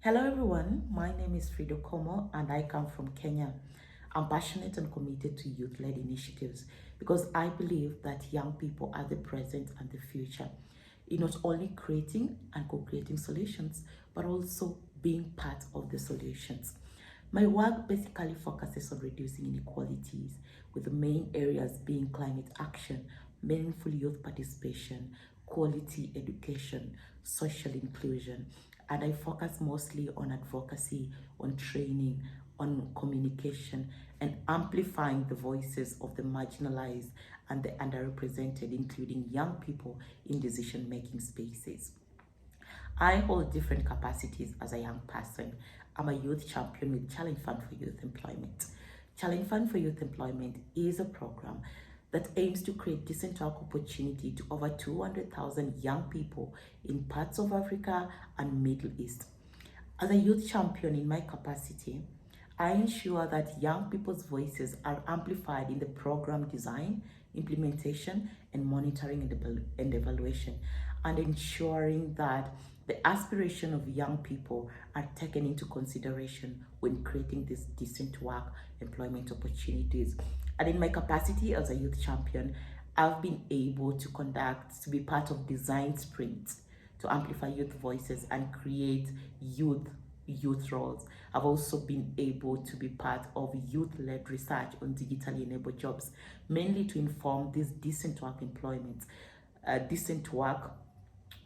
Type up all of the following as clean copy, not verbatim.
Hello everyone, my name is Fridah Okomo and I come from Kenya. I'm passionate and committed to youth-led initiatives because I believe that young people are the present and the future in not only creating and co-creating solutions, but also being part of the solutions. My work basically focuses on reducing inequalities, with the main areas being climate action, meaningful youth participation, quality education, social inclusion, and I focus mostly on advocacy, on training, on communication, and amplifying the voices of the marginalized and the underrepresented, including young people in decision-making spaces. I hold different capacities as a young person. I'm a youth champion with Challenge Fund for Youth Employment. Challenge Fund for Youth Employment is a program that aims to create decent work opportunity to over 200,000 young people in parts of Africa and Middle East. As a youth champion in my capacity, I ensure that young people's voices are amplified in the program design, implementation, and monitoring and evaluation, and ensuring that the aspiration of young people are taken into consideration when creating these decent work employment opportunities. And in my capacity as a youth champion, I've been able to be part of design sprints to amplify youth voices and create youth roles. I've also been able to be part of youth-led research on digitally enabled jobs, mainly to inform these decent work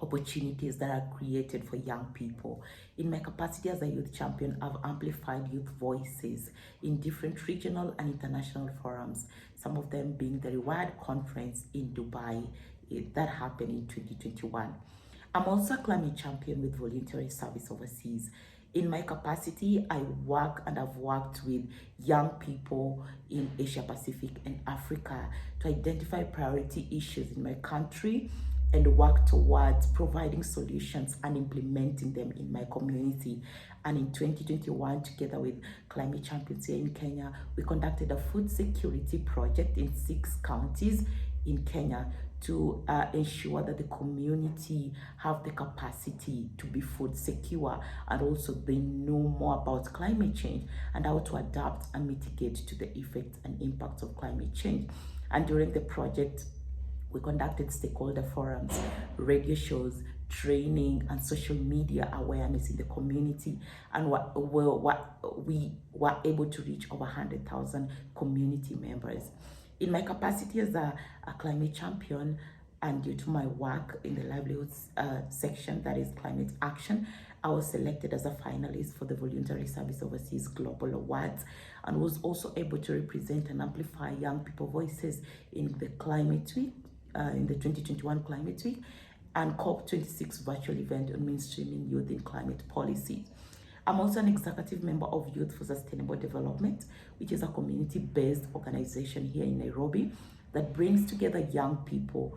opportunities that are created for young people. In my capacity as a youth champion, I've amplified youth voices in different regional and international forums, some of them being the Reward Conference in Dubai that happened in 2021. I'm also a climate champion with voluntary service overseas. In my capacity, I work and I've worked with young people in Asia Pacific and Africa to identify priority issues in my country and work towards providing solutions and implementing them in my community. And in 2021, together with Climate Champions here in Kenya, we conducted a food security project in 6 counties in Kenya to ensure that the community have the capacity to be food secure, and also they know more about climate change and how to adapt and mitigate to the effects and impacts of climate change. And during the project, we conducted stakeholder forums, radio shows, training, and social media awareness in the community. And we were able to reach over 100,000 community members. In my capacity as a climate champion, and due to my work in the livelihoods section, that is climate action, I was selected as a finalist for the Voluntary Service Overseas Global Awards, and was also able to represent and amplify young people voices in the Climate Week, in the 2021 Climate Week, and COP26 virtual event on mainstreaming youth in climate policy. I'm also an executive member of Youth for Sustainable Development, which is a community-based organization here in Nairobi that brings together young people,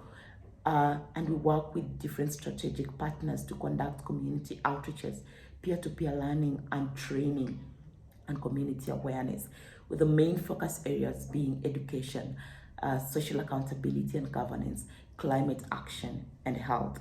and we work with different strategic partners to conduct community outreaches, peer-to-peer learning and training, and community awareness, with the main focus areas being education, social accountability and governance, climate action, and health.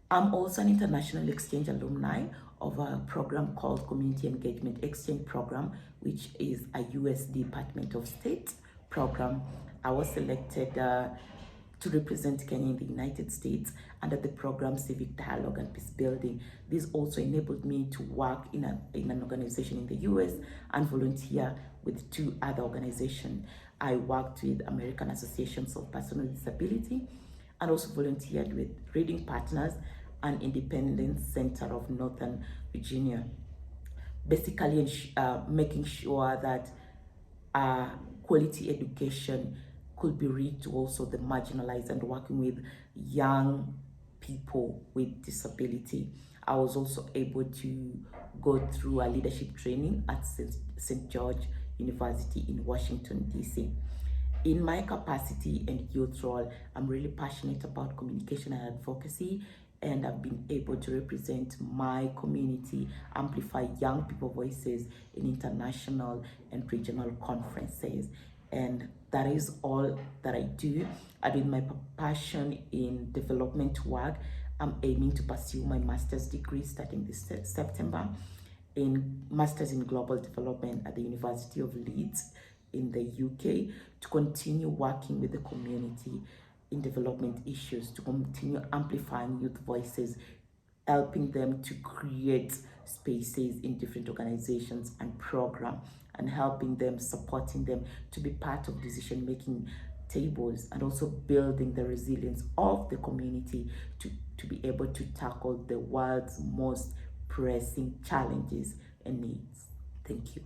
I'm also an international exchange alumni of a program called Community Engagement Exchange Program, which is a US Department of State program. I was selected to represent Kenya in the United States under the program Civic Dialogue and Peace Building. This also enabled me to work in an organization in the US and volunteer with 2 other organizations. I worked with American Associations of Persons with Disability and also volunteered with Reading Partners and Independence Center of Northern Virginia, basically making sure that quality education could be reached to also the marginalized and working with young people with disability. I was also able to go through a leadership training at St. George University in Washington, D.C. In my capacity and youth role, I'm really passionate about communication and advocacy, and I've been able to represent my community, amplify young people voices in international and regional conferences. And that is all that I do. I did my passion in development work. I'm aiming to pursue my master's degree starting this September in Masters in Global Development at the University of Leeds in the UK, to continue working with the community in development issues, to continue amplifying youth voices, helping them to create spaces in different organizations and program, and helping them, supporting them to be part of decision-making tables, and also building the resilience of the community to be able to tackle the world's most pressing challenges and needs. Thank you.